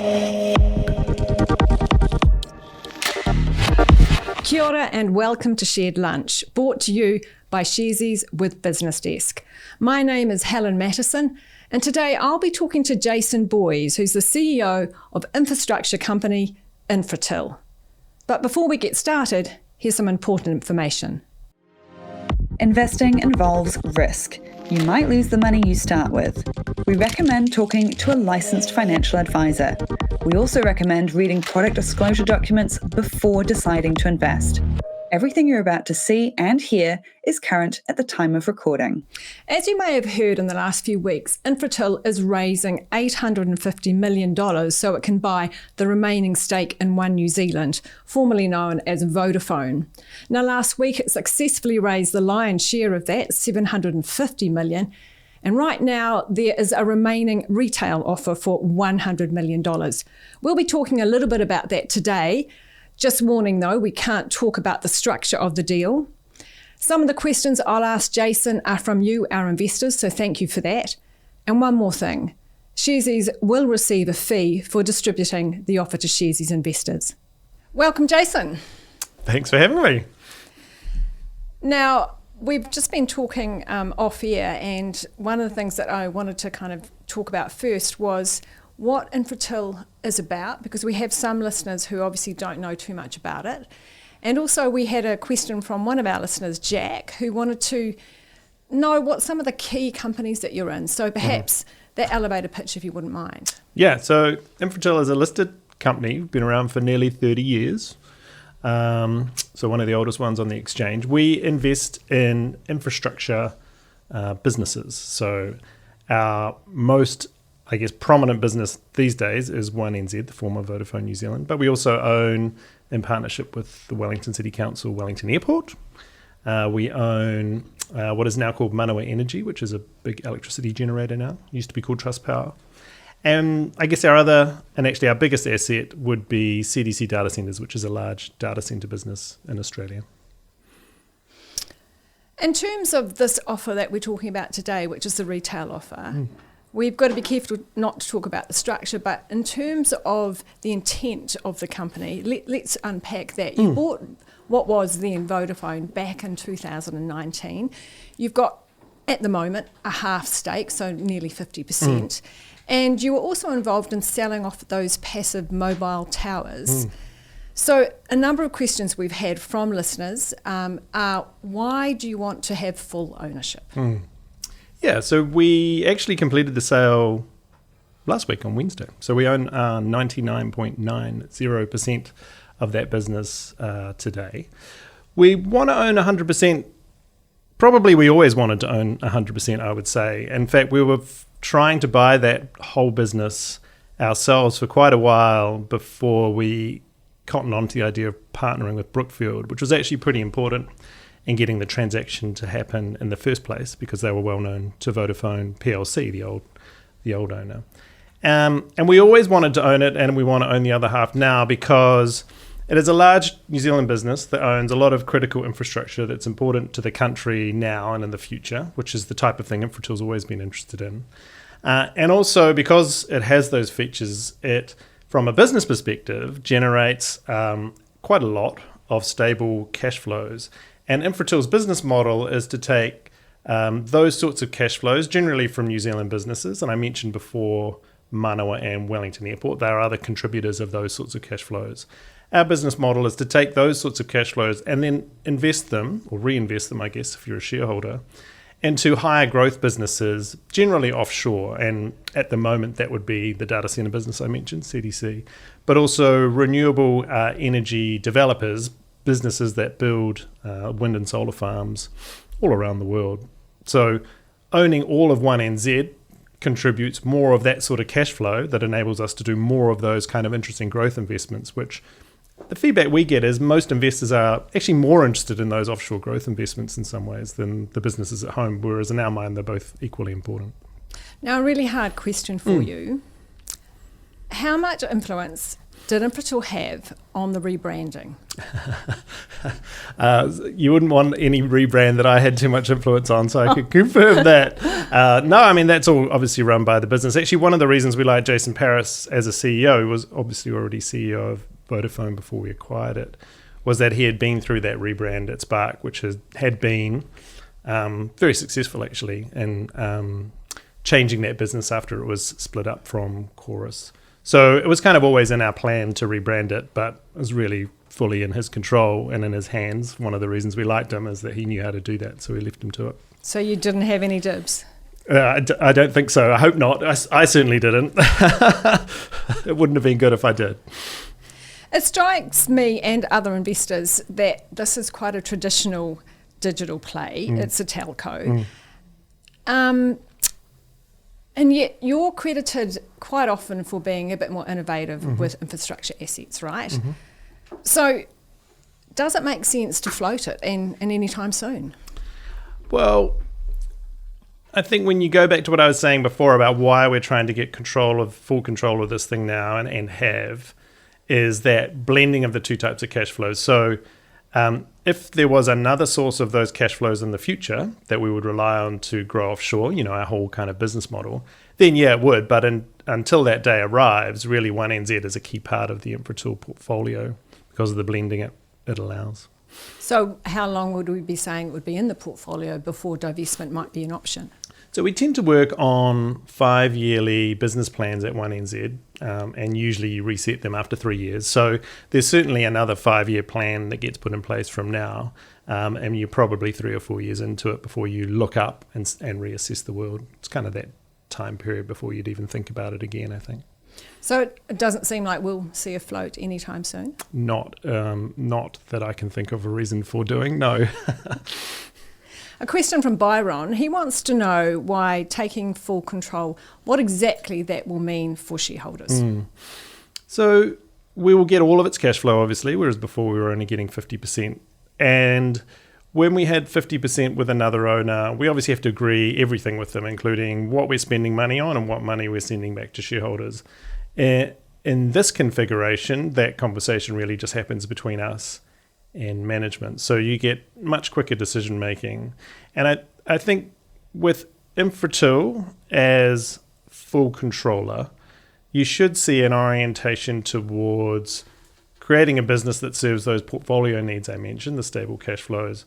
Kia ora and welcome to Shared Lunch, brought to you by Sharesies with BusinessDesk. My name is Helen Mattison, and today I'll be talking to Jason Boyes, who's the CEO of infrastructure company Infratil. But before we get started, here's some important information. Investing involves risk. You might lose the money you start with. We recommend talking to a licensed financial advisor. We also recommend reading product disclosure documents before deciding to invest. Everything you're about to see and hear is current at the time of recording. As you may have heard in the last few weeks, Infratil is raising $850 million so it can buy the remaining stake in One New Zealand, formerly known as Vodafone. Now, last week it successfully raised the lion's share of that, $750 million. And right now, there is a remaining retail offer for $100 million. We'll be talking a little bit about that today. Just warning though, we can't talk about the structure of the deal. Some of the questions I'll ask Jason are from you, our investors, so thank you for that. And one more thing, Sharesies will receive a fee for distributing the offer to Sharesies investors. Welcome, Jason. Thanks for having me. Now, we've just been talking off air, and one of the things that I wanted to kind of talk about first was what Infratil is about, because we have some listeners who obviously don't know too much about it. And also we had a question from one of our listeners, Jack, who wanted to know what some of the key companies that you're in. So perhaps that elevator pitch, if you wouldn't mind. Yeah, so Infratil is a listed company, been around for nearly 30 years. So one of the oldest ones on the exchange. We invest in infrastructure businesses. So our most prominent business these days is One NZ, the former Vodafone New Zealand. But we also own, in partnership with the Wellington City Council, Wellington Airport. We own what is now called Manawa Energy, which is a big electricity generator now. Used to be called Trustpower. And I guess our biggest asset would be CDC Data Centres, which is a large data centre business in Australia. In terms of this offer that we're talking about today, which is the retail offer, we've got to be careful not to talk about the structure, but in terms of the intent of the company, let's unpack that. You bought what was then Vodafone back in 2019. You've got, at the moment, a half stake, so nearly 50%. And you were also involved in selling off those passive mobile towers. So a number of questions we've had from listeners are, why do you want to have full ownership? Yeah, so we actually completed the sale last week on Wednesday. So we own 99.90% of that business today. We want to own 100%. Probably we always wanted to own 100%, I would say. In fact, we were trying to buy that whole business ourselves for quite a while before we cottoned on to the idea of partnering with Brookfield, which was actually pretty important in getting the transaction to happen in the first place, because they were well known to Vodafone PLC, the old owner. And we always wanted to own it, and we want to own the other half now because it is a large New Zealand business that owns a lot of critical infrastructure that's important to the country now and in the future, which is the type of thing Infratil's always been interested in. And also because it has those features, it, from a business perspective, generates quite a lot of stable cash flows. And Infratil's business model is to take those sorts of cash flows, generally from New Zealand businesses, and I mentioned before Manawa and Wellington Airport, they are other contributors of those sorts of cash flows. Our business model is to take those sorts of cash flows and then invest them, or reinvest them, I guess, if you're a shareholder, into higher growth businesses, generally offshore. And at the moment, that would be the data center business I mentioned, CDC, but also renewable energy developers, businesses that build wind and solar farms all around the world. So owning all of One NZ contributes more of that sort of cash flow that enables us to do more of those kind of interesting growth investments, which the feedback we get is most investors are actually more interested in those offshore growth investments in some ways than the businesses at home, whereas in our mind, they're both equally important. Now, a really hard question for you. How much influence did Infratil have on the rebranding? You wouldn't want any rebrand that I had too much influence on, so I could confirm that. No, I mean, that's all obviously run by the business. Actually, one of the reasons we liked Jason Paris as a CEO, was obviously already CEO of Vodafone before we acquired it, was that he had been through that rebrand at Spark, which had been very successful actually in changing that business after it was split up from Chorus. So it was kind of always in our plan to rebrand it, but it was really fully in his control and in his hands. One of the reasons we liked him is that he knew how to do that, so we left him to it. So you didn't have any dibs? I don't think so. I hope not. I certainly didn't. It wouldn't have been good if I did. It strikes me and other investors that this is quite a traditional digital play. It's a telco. And yet you're credited quite often for being a bit more innovative with infrastructure assets, right? So does it make sense to float it and any time soon? Well, I think when you go back to what I was saying before about why we're trying to get full control of this thing now and have, is that blending of the two types of cash flows. So if there was another source of those cash flows in the future that we would rely on to grow offshore, our whole kind of business model, then yeah, it would. But until that day arrives, really One NZ is a key part of the Infratil portfolio because of the blending it allows. So how long would we be saying it would be in the portfolio before divestment might be an option? So we tend to work on 5-yearly business plans at One NZ, and usually you reset them after 3 years. So there's certainly another 5-year plan that gets put in place from now, and you're probably 3 or 4 years into it before you look up and reassess the world. It's kind of that time period before you'd even think about it again, I think. So it doesn't seem like we'll see a float anytime soon? Not that I can think of a reason for doing, no. A question from Byron. He wants to know why taking full control, what exactly that will mean for shareholders. So we will get all of its cash flow, obviously, whereas before we were only getting 50%. And when we had 50% with another owner, we obviously have to agree everything with them, including what we're spending money on and what money we're sending back to shareholders. In this configuration, that conversation really just happens between us and management. So you get much quicker decision making. And I think with Infratil as full controller, you should see an orientation towards creating a business that serves those portfolio needs I mentioned, the stable cash flows,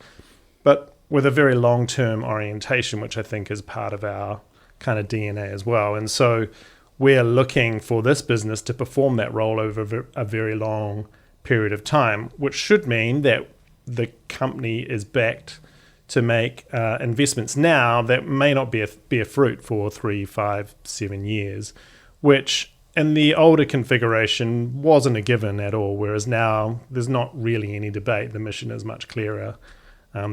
but with a very long-term orientation, which I think is part of our kind of DNA as well. And so we're looking for this business to perform that role over a very long period of time, which should mean that the company is backed to make investments now that may not bear fruit for 3, 5, 7 years, which in the older configuration wasn't a given at all, whereas now there's not really any debate. The mission is much clearer.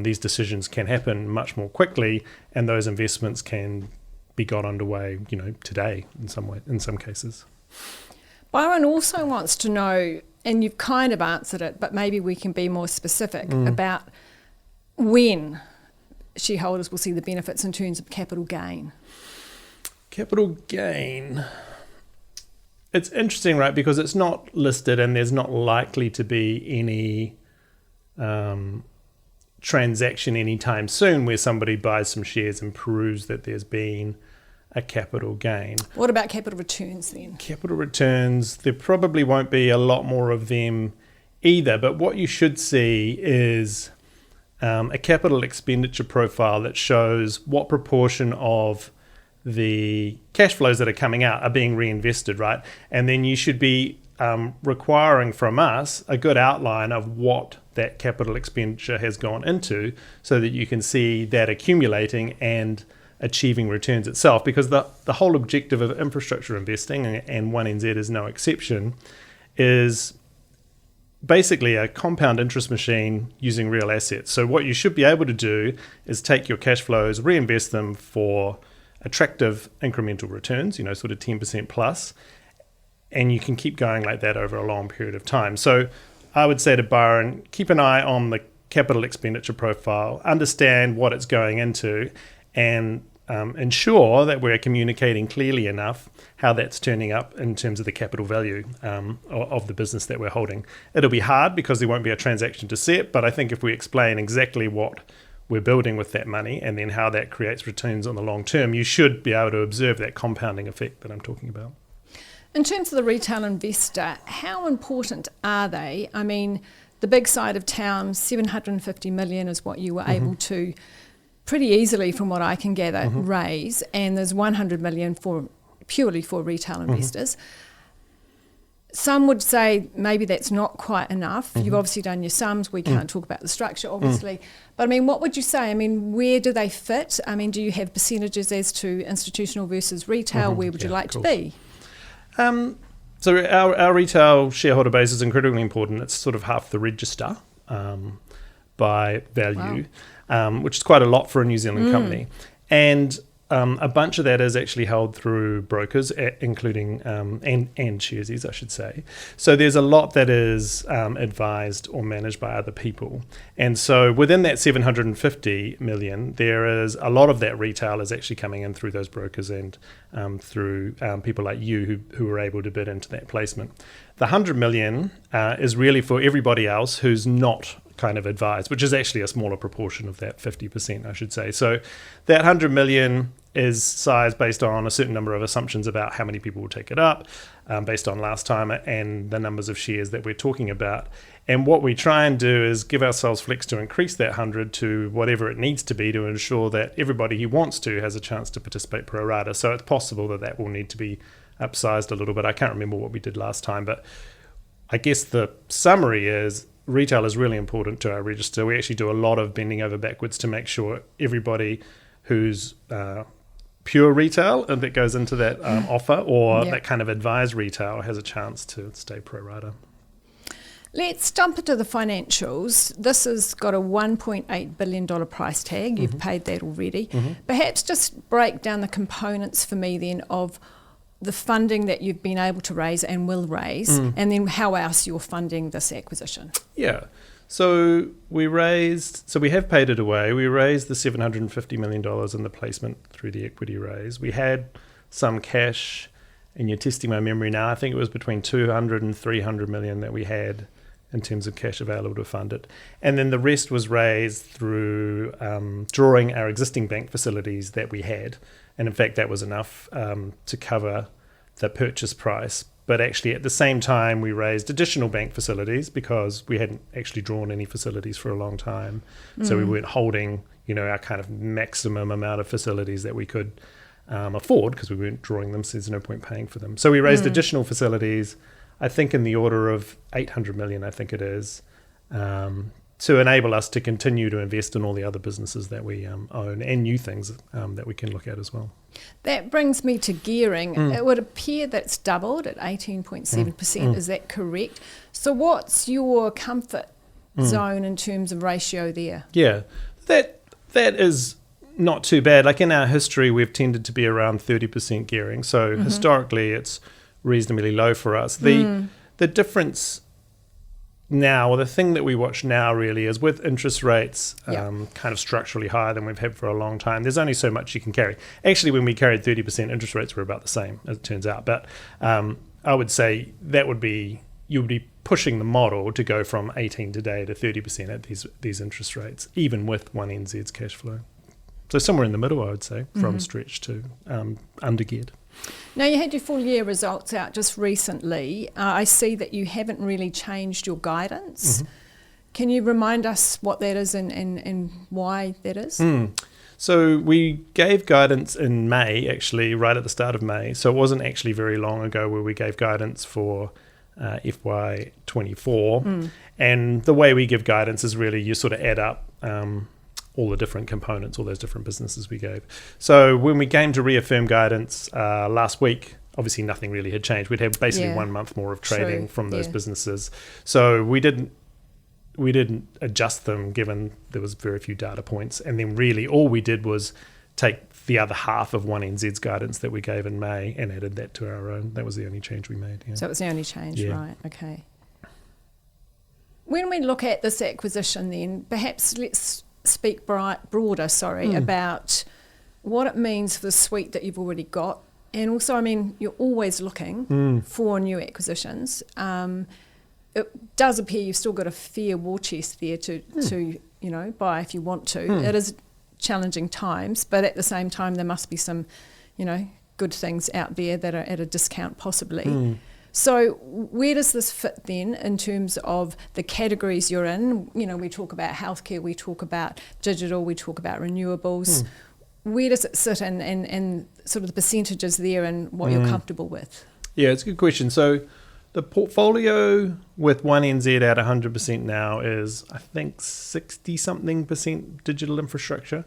These decisions can happen much more quickly, and those investments can be got underway, today in some cases. Byron also wants to know, and you've kind of answered it, but maybe we can be more specific about when shareholders will see the benefits in terms of capital gain. Capital gain. It's interesting, right? Because it's not listed and there's not likely to be any transaction anytime soon where somebody buys some shares and proves that there's been a capital gain. What about capital returns then? Capital returns, there probably won't be a lot more of them either, but what you should see is a capital expenditure profile that shows what proportion of the cash flows that are coming out are being reinvested, right? And then you should be requiring from us a good outline of what that capital expenditure has gone into so that you can see that accumulating and achieving returns itself, because the whole objective of infrastructure investing, and One NZ is no exception, is basically a compound interest machine using real assets. So what you should be able to do is take your cash flows, reinvest them for attractive incremental returns, sort of 10% plus, and you can keep going like that over a long period of time. So I would say to Byron, keep an eye on the capital expenditure profile, understand what it's going into, and ensure that we're communicating clearly enough how that's turning up in terms of the capital value of the business that we're holding. It'll be hard because there won't be a transaction to see it, but I think if we explain exactly what we're building with that money and then how that creates returns on the long term, you should be able to observe that compounding effect that I'm talking about. In terms of the retail investor, how important are they? I mean, the big side of town, 750 million is what you were able to pretty easily, from what I can gather, raise, and there's 100 million purely for retail investors. Some would say maybe that's not quite enough. You've obviously done your sums. We can't talk about the structure, obviously. But I mean, what would you say? I mean, where do they fit? I mean, do you have percentages as to institutional versus retail? Where would you like to be? So our retail shareholder base is incredibly important. It's sort of half the register by value, which is quite a lot for a New Zealand company. And a bunch of that is actually held through brokers, including and Sharesies, I should say. So there's a lot that is advised or managed by other people. And so within that 750 million, there is a lot of that retail is actually coming in through those brokers and through people like you who were able to bid into that placement. The 100 million is really for everybody else who's not kind of advised, which is actually a smaller proportion of that 50%, I should say. So that 100 million is sized based on a certain number of assumptions about how many people will take it up, based on last time and the numbers of shares that we're talking about. And what we try and do is give ourselves flex to increase that 100 to whatever it needs to be to ensure that everybody who wants to has a chance to participate pro rata. So it's possible that that will need to be upsized a little bit. I can't remember what we did last time, but I guess the summary is retail is really important to our register. We actually do a lot of bending over backwards to make sure everybody who's pure retail and that goes into that offer or that kind of advised retail has a chance to stay pro rata. Let's jump into the financials. This has got a $1.8 billion price tag. You've paid that already. Perhaps just break down the components for me then of the funding that you've been able to raise and will raise, and then how else you're funding this acquisition. Yeah. So we have paid it away. We raised the $750 million in the placement through the equity raise. We had some cash, and you're testing my memory now, I think it was between 200 and 300 million that we had in terms of cash available to fund it. And then the rest was raised through drawing our existing bank facilities that we had. And in fact, that was enough to cover the purchase price. But actually, at the same time, we raised additional bank facilities because we hadn't actually drawn any facilities for a long time. So we weren't holding, our kind of maximum amount of facilities that we could afford because we weren't drawing them, so there's no point paying for them. So we raised additional facilities, I think in the order of 800 million, I think it is, to enable us to continue to invest in all the other businesses that we own and new things that we can look at as well. That brings me to gearing. It would appear that it's doubled at 18.7%. Is that correct? So what's your comfort zone in terms of ratio there? Yeah, that is not too bad. Like in our history, we've tended to be around 30% gearing. So historically, it's reasonably low for us. The difference now, or the thing that we watch now really is with interest rates kind of structurally higher than we've had for a long time, there's only so much you can carry. Actually, when we carried 30%, interest rates were about the same, as it turns out. But I would say you would be pushing the model to go from 18 today to 30% at these interest rates, even with 1NZ's cash flow. So somewhere in the middle, I would say, from stretch to undergeared. Now, you had your full year results out just recently. I see that you haven't really changed your guidance. Can you remind us what that is and why that is? So we gave guidance in May, actually, right at the start of May. So it wasn't actually very long ago where we gave guidance for FY24. And the way we give guidance is really you sort of add up all the different components, all those different businesses we gave. So when we came to reaffirm guidance last week, obviously nothing really had changed. We'd had basically 1 month more of trading from those businesses. So we didn't adjust them given there was very few data points. And then really all we did was take the other half of 1NZ's guidance that we gave in May and added that to our own. That was the only change we made. Yeah. So it was the only change, right? Okay. When we look at this acquisition then, perhaps let's speak broader, about what it means for the suite that you've already got. And also, I mean, you're always looking for new acquisitions. It does appear you've still got a fair war chest there to buy if you want to. It is challenging times, but at the same time, there must be some, good things out there that are at a discount possibly. So where does this fit then in terms of the categories you're in? We talk about healthcare, we talk about digital, we talk about renewables. Where does it sit and sort of the percentages there and what you're comfortable with? Yeah, it's a good question. So the portfolio with 1NZ at 100% now is, I think, 60-something% digital infrastructure.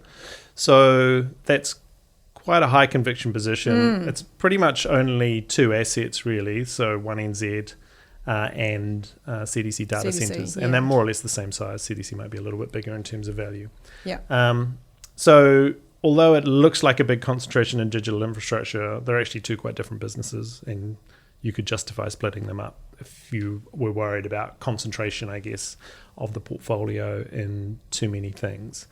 So that's quite a high conviction position. It's pretty much only two assets, really. So 1NZ and CDC data centers. And they're more or less the same size. CDC might be a little bit bigger in terms of value. Yeah. So although it looks like a big concentration in digital infrastructure, they're actually two quite different businesses, and you could justify splitting them up if you were worried about concentration, I guess, of the portfolio in too many things.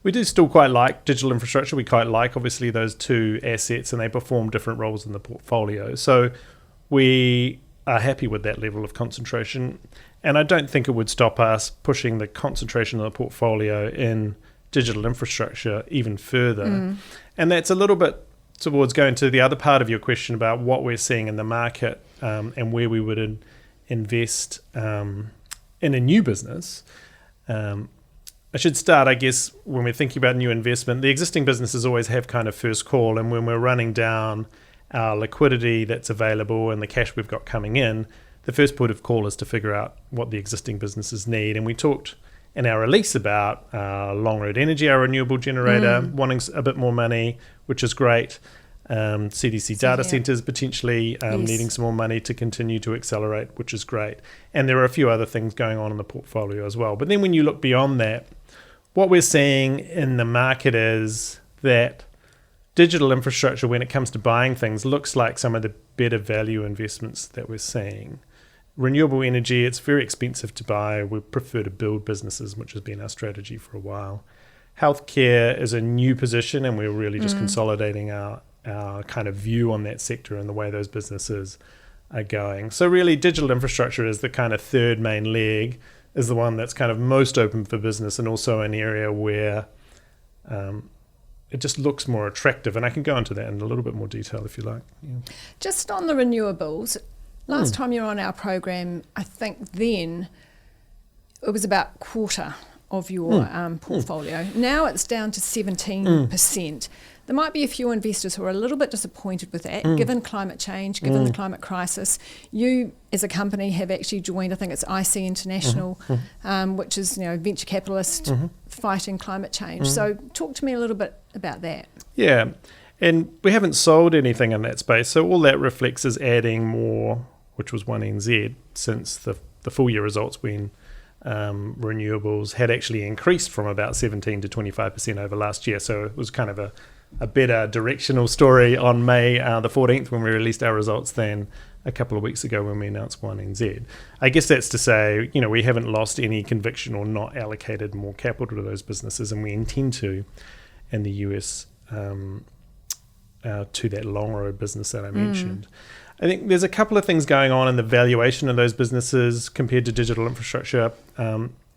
We do still quite like digital infrastructure. We quite like, obviously, those two assets, and they perform different roles in the portfolio. So we are happy with that level of concentration, and I don't think it would stop us pushing the concentration of the portfolio in digital infrastructure even further. And that's a little bit towards going to the other part of your question about what we're seeing in the market and where we would invest in a new business. I should start, I guess, when we're thinking about new investment, the existing businesses always have kind of first call, and when we're running down our liquidity that's available and the cash we've got coming in, the first port of call is to figure out what the existing businesses need. And we talked in our release about Longroad Energy, our renewable generator, wanting a bit more money, which is great. CDC data centers potentially needing some more money to continue to accelerate, which is great. And there are a few other things going on in the portfolio as well. But then when you look beyond that, what we're seeing in the market is that digital infrastructure, when it comes to buying things, looks like some of the better value investments that we're seeing. Renewable energy, it's very expensive to buy. We prefer to build businesses, which has been our strategy for a while. Healthcare is a new position, and we're really just consolidating our kind of view on that sector and the way those businesses are going. So really, digital infrastructure is the kind of third main leg, is the one that's kind of most open for business, and also an area where it just looks more attractive. And I can go into that in a little bit more detail if you like. Yeah. Just on the renewables, last time you were on our program, I think then it was about a quarter of your portfolio. Now it's down to 17%. There might be a few investors who are a little bit disappointed with that, given climate change, given the climate crisis. You, as a company, have actually joined, I think it's IC International, which is venture capitalist fighting climate change. So talk to me a little bit about that. Yeah, and we haven't sold anything in that space. So all that reflects is adding more, which was 1NZ, since the full year results when renewables had actually increased from about 17 to 25% over last year. So it was kind of a better directional story on May the 14th when we released our results than a couple of weeks ago when we announced 1NZ. I guess that's to say, we haven't lost any conviction or not allocated more capital to those businesses, and we intend to in the US to that Longroad business that I mentioned. I think there's a couple of things going on in the valuation of those businesses compared to digital infrastructure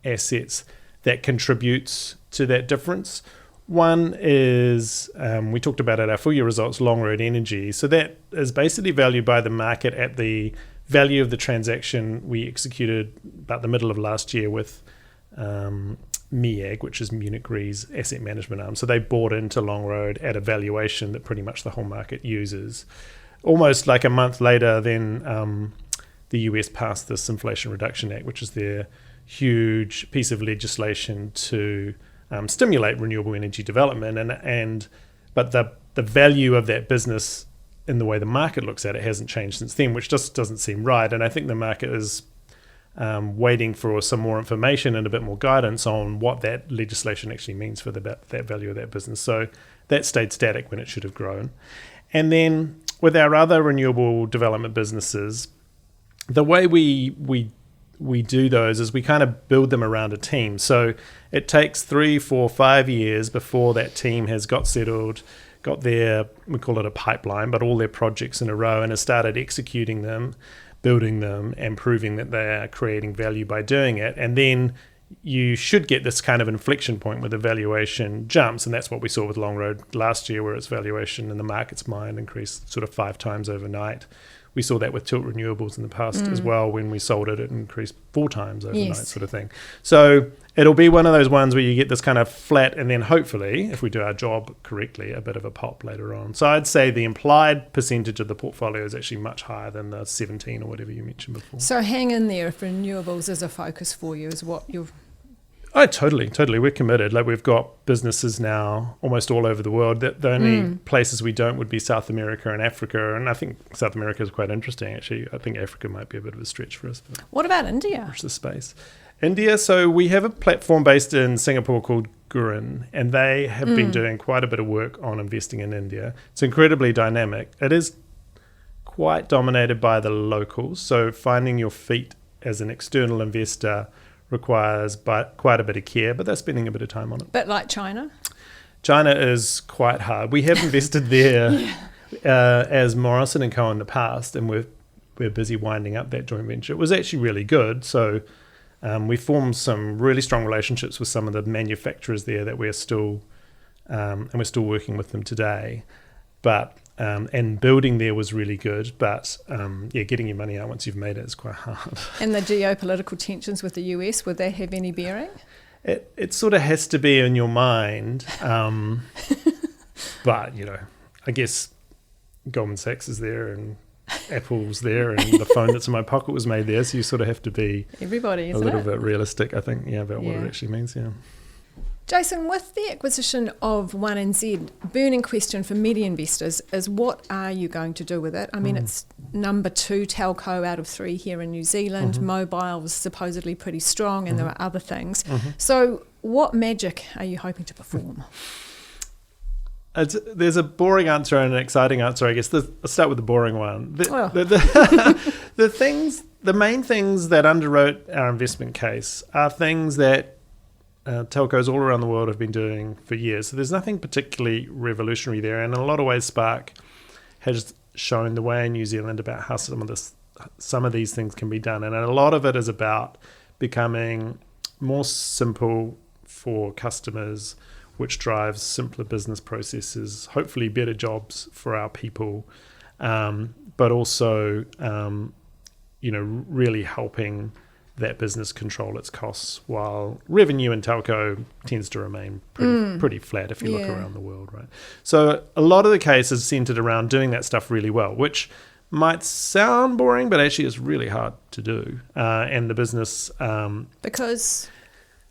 assets that contributes to that difference. One is, we talked about at our full year results, Longroad Energy. So that is basically valued by the market at the value of the transaction we executed about the middle of last year with MEAG, which is Munich Re's asset management arm. So they bought into Longroad at a valuation that pretty much the whole market uses. Almost like a month later, then the US passed this Inflation Reduction Act, which is their huge piece of legislation to stimulate renewable energy development, but the value of that business in the way the market looks at it hasn't changed since then, which just doesn't seem right. And I think the market is waiting for some more information and a bit more guidance on what that legislation actually means for that value of that business. So that stayed static when it should have grown. And then with our other renewable development businesses, the way we do those is we kind of build them around a team. So it takes 3, 4, 5 years before that team has got settled, got their, we call it a pipeline, but all their projects in a row and has started executing them, building them, and proving that they are creating value by doing it. And then you should get this kind of inflection point where the valuation jumps, and that's what we saw with Longroad last year, where its valuation in the market's mind increased sort of 5 times overnight. We saw that with Tilt Renewables in the past as well. When we sold it, it increased 4 times overnight, sort of thing. So it'll be one of those ones where you get this kind of flat, and then hopefully, if we do our job correctly, a bit of a pop later on. So I'd say the implied percentage of the portfolio is actually much higher than the 17 or whatever you mentioned before. So hang in there if renewables is a focus for you, is what you're... Oh, totally. We're committed. Like, we've got businesses now almost all over the world. The only places we don't would be South America and Africa. And I think South America is quite interesting, actually. I think Africa might be a bit of a stretch for us. What about India? Watch the space. India, so we have a platform based in Singapore called Gurin, and they have been doing quite a bit of work on investing in India. It's incredibly dynamic. It is quite dominated by the locals. So finding your feet as an external investor requires quite a bit of care, but they're spending a bit of time on it. Bit like China? China is quite hard. We have invested there as Morrison & Co. in the past, and we're busy winding up that joint venture. It was actually really good. So we formed some really strong relationships with some of the manufacturers there that we're still working with them today. But and building there was really good, but getting your money out once you've made it is quite hard. And the geopolitical tensions with the US, would they have any bearing? It sort of has to be in your mind, but I guess Goldman Sachs is there and Apple's there, and the phone that's in my pocket was made there, so you sort of have to be a little bit realistic, I think, about what it actually means. Jason, with the acquisition of 1NZ, burning question for many investors is, what are you going to do with it? I mean, it's number 2 telco out of 3 here in New Zealand. Mobile was supposedly pretty strong, and there are other things. So what magic are you hoping to perform? There's a boring answer and an exciting answer, I guess. I'll start with the boring one. The main things that underwrote our investment case are things that telcos all around the world have been doing for years. So there's nothing particularly revolutionary there. And in a lot of ways, Spark has shown the way in New Zealand about how some of these things can be done. And a lot of it is about becoming more simple for customers, which drives simpler business processes, hopefully better jobs for our people, but also, really helping that business control its costs, while revenue in telco tends to remain pretty flat if you look around the world, right? So a lot of the case is centered around doing that stuff really well, which might sound boring, but actually is really hard to do. And the business... because...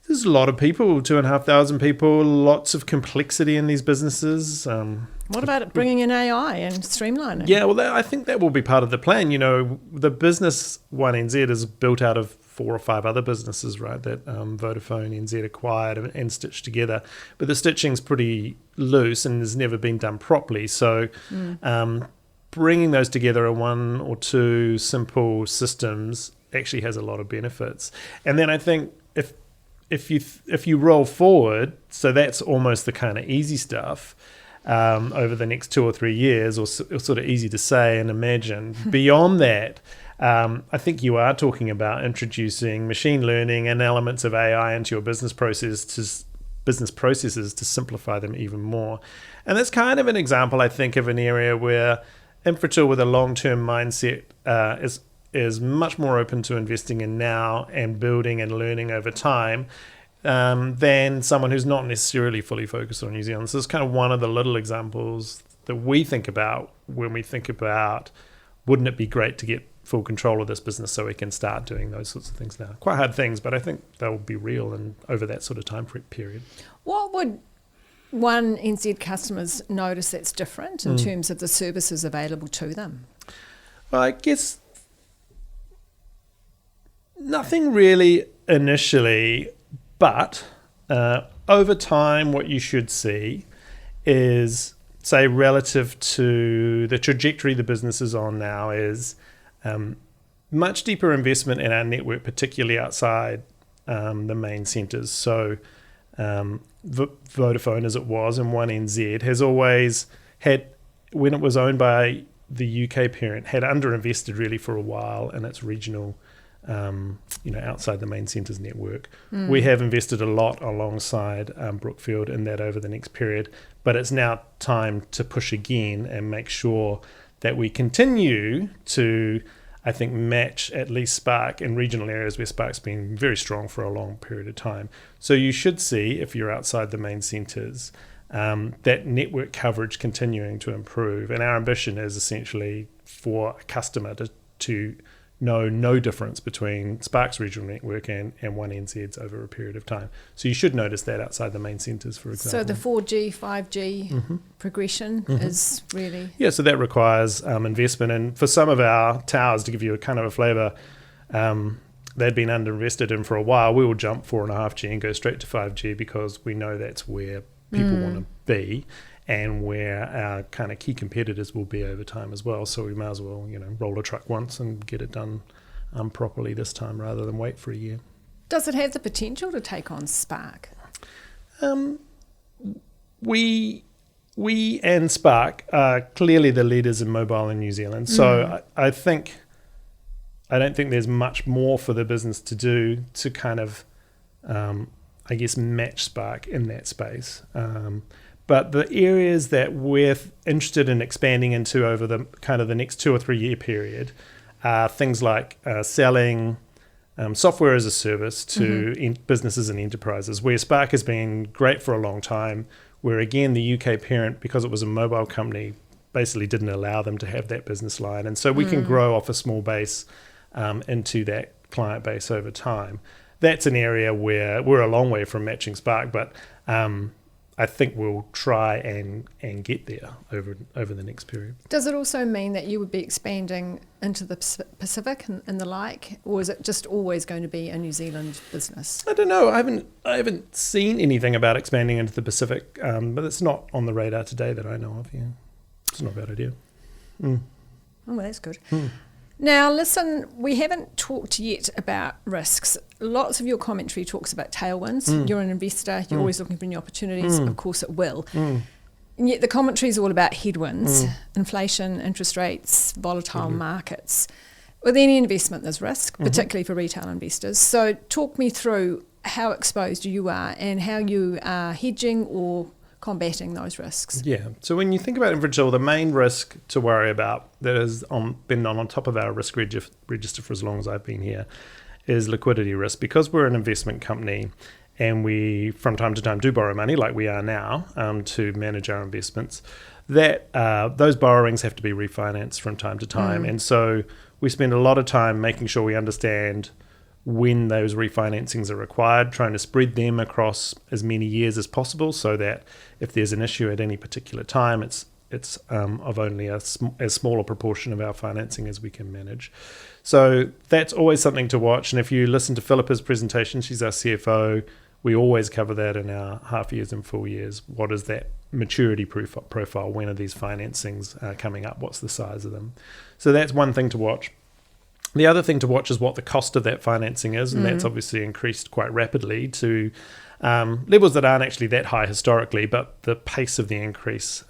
There's a lot of people, 2,500 people, lots of complexity in these businesses. What about it bringing in AI and streamlining? Yeah, well, I think that will be part of the plan. The business 1NZ is built out of 4 or 5 other businesses, right, that Vodafone NZ acquired and stitched together. But the stitching's pretty loose and has never been done properly. So bringing those together in 1 or 2 simple systems actually has a lot of benefits. And then I think if you roll forward, so that's almost the kind of easy stuff over the next 2 or 3 years, or sort of easy to say and imagine. Beyond that, I think you are talking about introducing machine learning and elements of AI into your business processes to simplify them even more. And that's kind of an example, I think, of an area where Infratil, with a long-term mindset, is much more open to investing in now and building and learning over time than someone who's not necessarily fully focused on New Zealand. So it's kind of one of the little examples that we think about when we think about, wouldn't it be great to get full control of this business so we can start doing those sorts of things now? Quite hard things, but I think they'll be real and over that sort of time period. What would 1NZ customers notice that's different in terms of the services available to them? Well, I guess nothing really initially, but over time what you should see is, say, relative to the trajectory the business is on now, is much deeper investment in our network, particularly outside the main centres. So Vodafone, as it was, and 1NZ has always when it was owned by the UK parent, had underinvested really for a while in its regional, outside the main centres network. We have invested a lot alongside Brookfield in that over the next period, but it's now time to push again and make sure that we continue to, I think, match at least Spark in regional areas where Spark's been very strong for a long period of time. So you should see, if you're outside the main centres, that network coverage continuing to improve. And our ambition is essentially for a customer to know no difference between Spark's regional network and 1NZ's over a period of time. So you should notice that outside the main centres, for example. So the 4G, 5G progression is really... Yeah, so that requires investment. And for some of our towers, to give you a kind of a flavour, they'd been underinvested in for a while. We will jump 4.5G and go straight to 5G because we know that's where people want to be and where our kind of key competitors will be over time as well. So we might as well, roll a truck once and get it done properly this time rather than wait for a year. Does it have the potential to take on Spark? We and Spark are clearly the leaders in mobile in New Zealand. So I don't think there's much more for the business to do to kind of, match Spark in that space. But the areas that we're interested in expanding into over the kind of the next 2 or 3 year period are things like selling software as a service to businesses and enterprises, where Spark has been great for a long time, where again the UK parent, because it was a mobile company, basically didn't allow them to have that business line. And so we can grow off a small base into that client base over time. That's an area where we're a long way from matching Spark, but I think we'll try and get there over the next period. Does it also mean that you would be expanding into the Pacific and the like, or is it just always going to be a New Zealand business? I don't know. I haven't seen anything about expanding into the Pacific, but it's not on the radar today that I know of. Yeah, it's not a bad idea. Oh, well, that's good. Now, listen, we haven't talked yet about risks. Lots of your commentary talks about tailwinds. You're an investor. You're always looking for new opportunities. Of course it will. And yet the commentary is all about headwinds, inflation, interest rates, volatile markets. With any investment, there's risk, particularly for retail investors. So talk me through how exposed you are and how you are hedging or combating those risks. Yeah. So when you think about Infratil, the main risk to worry about that has been on top of our risk register for as long as I've been here is liquidity risk. Because we're an investment company and we from time to time do borrow money like we are now to manage our investments, that those borrowings have to be refinanced from time to time. And so we spend a lot of time making sure we understand when those refinancings are required, trying to spread them across as many years as possible so that if there's an issue at any particular time, it's of only as small a proportion of our financing as we can manage. So that's always something to watch. And if you listen to Philippa's presentation, she's our CFO, we always cover that in our half years and full years. What is that maturity profile? When are these financings coming up? What's the size of them? So that's one thing to watch. The other thing to watch is what the cost of that financing is, and that's obviously increased quite rapidly to levels that aren't actually that high historically, but the pace of the increase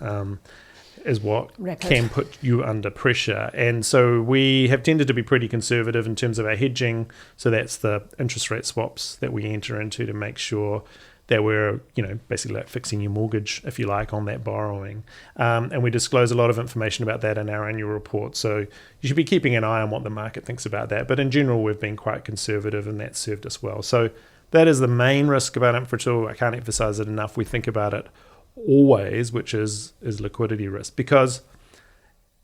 is what can put you under pressure. And so we have tended to be pretty conservative in terms of our hedging, so that's the interest rate swaps that we enter into to make sure that we're, basically like fixing your mortgage, if you like, on that borrowing. And we disclose a lot of information about that in our annual report. So you should be keeping an eye on what the market thinks about that. But in general, we've been quite conservative and that's served us well. So that is the main risk about Infratil. I can't emphasize it enough. We think about it always, which is liquidity risk. Because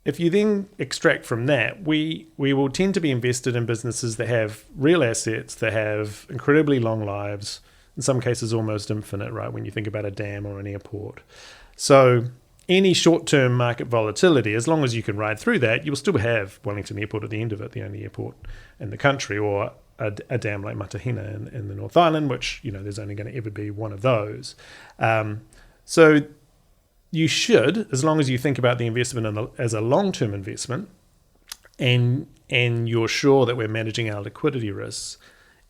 if you then extract from that, we will tend to be invested in businesses that have real assets, that have incredibly long lives, in some cases almost infinite, right, when you think about a dam or an airport. So any short-term market volatility, as long as you can ride through that, you'll still have Wellington Airport at the end of it, the only airport in the country, or a dam like Matahina in the North Island, which, there's only going to ever be one of those. So you should, as long as you think about the investment as a long-term investment and you're sure that we're managing our liquidity risks,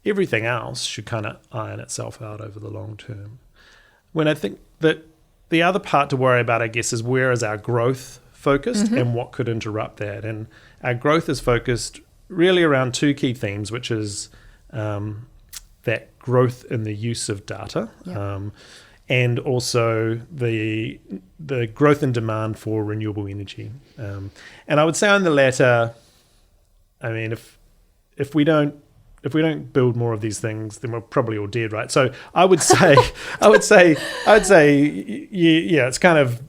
everything else should kind of iron itself out over the long term. When I think that the other part to worry about, I guess, is where is our growth focused and what could interrupt that. And our growth is focused really around two key themes, which is that growth in the use of data, and also the growth in demand for renewable energy. And I would say on the latter, I mean, if we don't build more of these things, then we're probably all dead, right? So I would say, yeah, it's kind of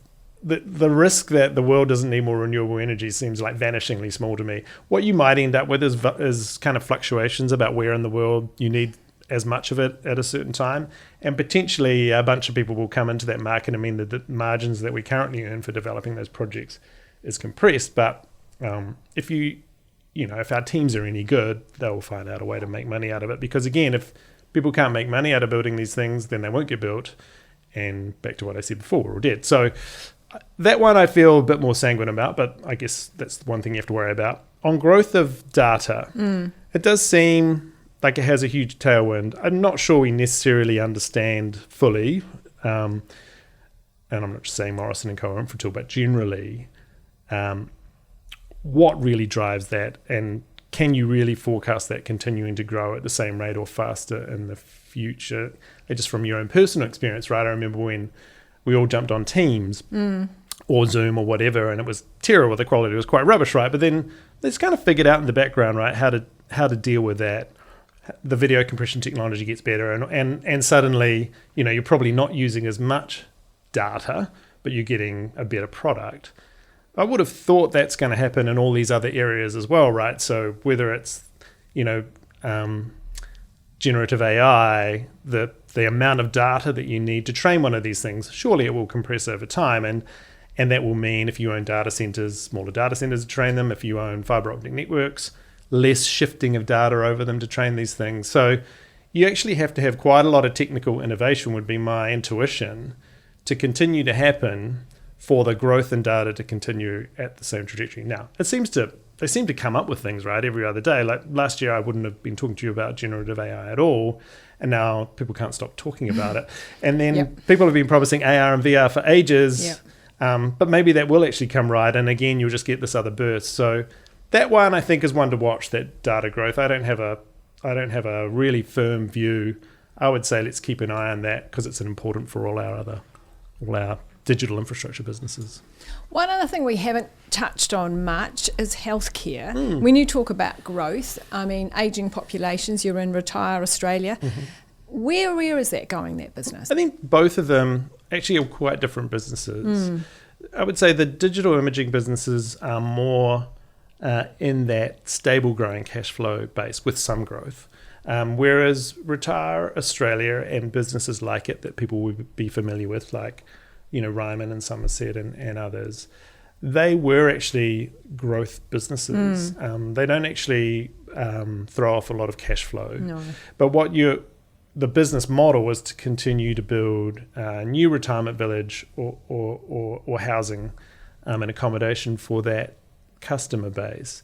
the risk that the world doesn't need more renewable energy seems like vanishingly small to me. What you might end up with is kind of fluctuations about where in the world you need as much of it at a certain time, and potentially a bunch of people will come into that market and mean that the margins that we currently earn for developing those projects is compressed. But if our teams are any good, they'll find out a way to make money out of it. Because again, if people can't make money out of building these things, then they won't get built. And back to what I said before, we're all dead. So that one I feel a bit more sanguine about, but I guess that's the one thing you have to worry about. On growth of data, it does seem like it has a huge tailwind. I'm not sure we necessarily understand fully, and I'm not just saying Morrison & Co. or Infratil, but generally, what really drives that, and can you really forecast that continuing to grow at the same rate or faster in the future? Just from your own personal experience, right? I remember when we all jumped on Teams or Zoom or whatever, and it was terrible. The quality was quite rubbish, right? But then they just kind of figured out in the background, right, how to deal with that. The video compression technology gets better, and suddenly, you're probably not using as much data, but you're getting a better product. I would have thought that's going to happen in all these other areas as well, right? So whether it's, generative AI, the amount of data that you need to train one of these things, surely it will compress over time. And that will mean if you own data centers, smaller data centers to train them. If you own fiber optic networks, less shifting of data over them to train these things. So you actually have to have quite a lot of technical innovation, would be my intuition, to continue to happen for the growth in data to continue at the same trajectory. Now, they seem to come up with things, right, every other day. Like last year, I wouldn't have been talking to you about generative AI at all, and now people can't stop talking about it. And then people have been promising AR and VR for ages, but maybe that will actually come right, and again, you'll just get this other burst. So that one, I think, is one to watch, that data growth. I don't have a really firm view. I would say let's keep an eye on that because it's important for all our digital infrastructure businesses. One other thing we haven't touched on much is healthcare. When you talk about growth, I mean, ageing populations, you're in Retire Australia. Where is that going, that business? I think both of them actually are quite different businesses. I would say the digital imaging businesses are more in that stable growing cash flow base with some growth. Whereas Retire Australia and businesses like it that people would be familiar with, like Ryman and Somerset and others, they were actually growth businesses. They don't actually throw off a lot of cash flow. No. But the business model was to continue to build a new retirement village or housing and accommodation for that customer base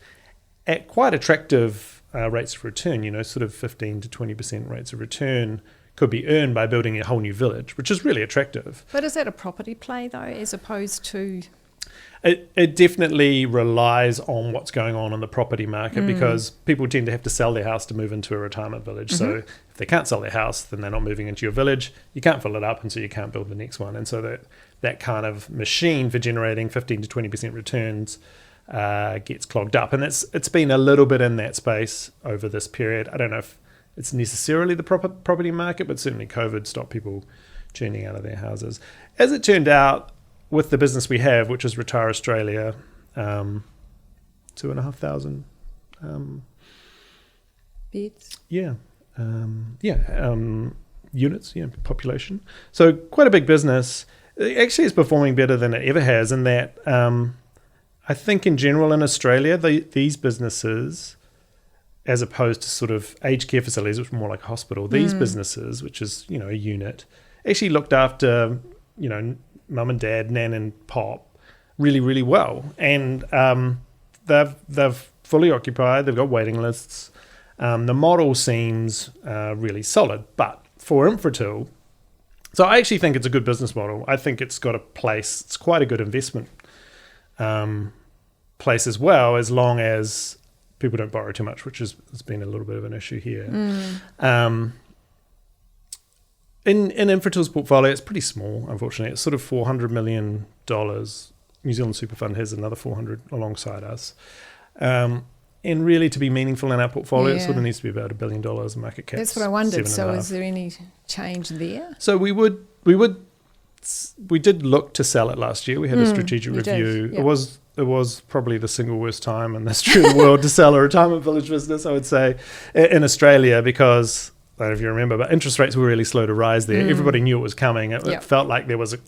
at quite attractive rates of return, sort of 15 to 20% rates of return could be earned by building a whole new village, which is really attractive. But is that a property play, though, as opposed to... It definitely relies on what's going on in the property market because people tend to have to sell their house to move into a retirement village. So if they can't sell their house, then they're not moving into your village. You can't fill it up, and so you can't build the next one. And so that kind of machine for generating 15 to 20% returns gets clogged up. And it's been a little bit in that space over this period. I don't know if it's necessarily the property market, but certainly COVID stopped people churning out of their houses. As it turned out, with the business we have, which is Retire Australia, 2,500 beds. Units, population. So quite a big business. Actually, it's performing better than it ever has in that I think in general in Australia, these businesses, as opposed to sort of aged care facilities, which are more like a hospital, these businesses, which is, a unit, actually looked after, mum and dad, nan and pop really, really well. And they've fully occupied, they've got waiting lists. The model seems really solid. But for Infratil, So I actually think it's a good business model. I think it's got a place. It's quite a good investment place as well, as long as people don't borrow too much, which has been a little bit of an issue here. In Infratil's portfolio, it's pretty small, unfortunately. It's sort of $400 million. New Zealand Super Fund has another 400 alongside us. And really, to be meaningful in our portfolio, it sort of needs to be about $1 billion market cap. That's what I wondered. So is there any change there? So we did look to sell it last year. We had a strategic review. Yep. It was probably the single worst time in the history of the world to sell a retirement village business, I would say, in Australia, because I don't know if you remember, but interest rates were really slow to rise there. Everybody knew it was coming. It felt like there was a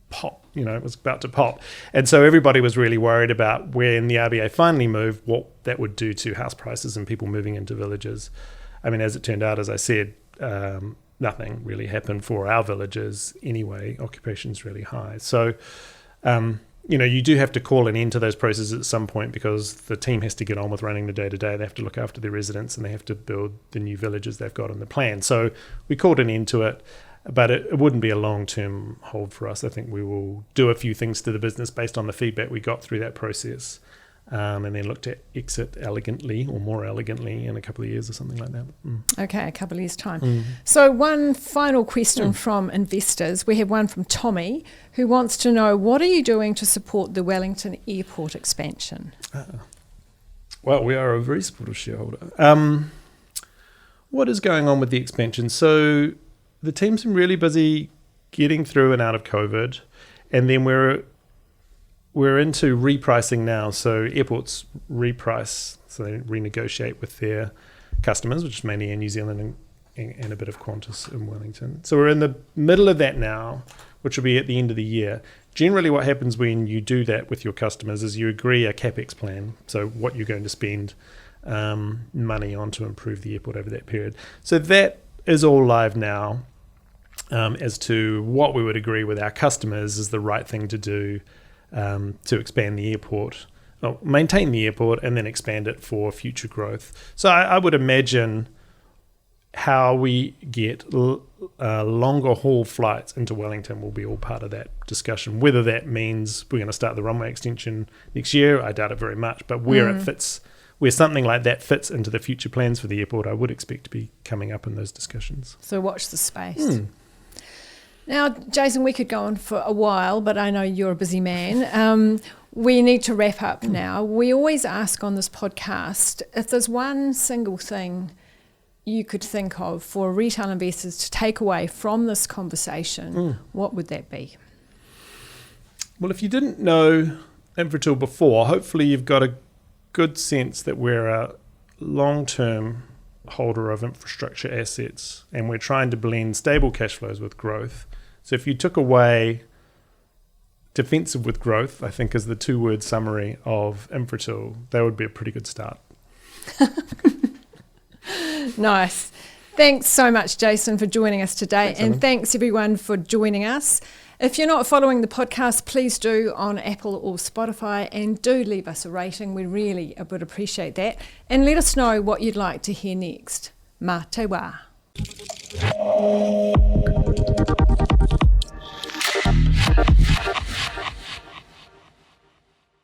pop, it was about to pop. And so everybody was really worried about when the RBA finally moved, what that would do to house prices and people moving into villages. I mean, as it turned out, as I said, nothing really happened for our villages anyway. Occupation's really high. So, you do have to call an end to those processes at some point, because the team has to get on with running the day-to-day. They have to look after their residents, and they have to build the new villages they've got in the plan. So we called an end to it, but it wouldn't be a long-term hold for us. I think we will do a few things to the business based on the feedback we got through that process, and then look to exit elegantly or more elegantly in a couple of years or something like that. Okay, a couple of years' time. So one final question from investors. We have one from Tommy, who wants to know, what are you doing to support the Wellington Airport expansion? Well, we are a very supportive shareholder. What is going on with the expansion? So the team's been really busy getting through and out of COVID, and then we're into repricing now. So airports reprice, so they renegotiate with their customers, which is mainly in New Zealand and a bit of Qantas in Wellington. So we're in the middle of that now, which will be at the end of the year. Generally, what happens when you do that with your customers is you agree a CapEx plan, so what you're going to spend money on to improve the airport over that period. So that is all live now, as to what we would agree with our customers is the right thing to do to expand the airport, maintain the airport, and then expand it for future growth. So I would imagine how we get longer haul flights into Wellington will be all part of that discussion. Whether that means we're going to start the runway extension next year, I doubt it very much, but where it fits, where something like that fits into the future plans for the airport, I would expect to be coming up in those discussions. So watch the space. Now, Jason, we could go on for a while, but I know you're a busy man. We need to wrap up now. We always ask on this podcast, if there's one single thing you could think of for retail investors to take away from this conversation, what would that be? Well, if you didn't know Infratil before, hopefully you've got a good sense that we're a long-term holder of infrastructure assets, and we're trying to blend stable cash flows with growth. So if you took away defensive with growth, I think is the two-word summary of Infratil, that would be a pretty good start. Nice. Thanks so much, Jason, for joining us today. And thanks, everyone, for joining us. If you're not following the podcast, please do on Apple or Spotify, and do leave us a rating. We really would appreciate that. And let us know what you'd like to hear next. Mā te wā.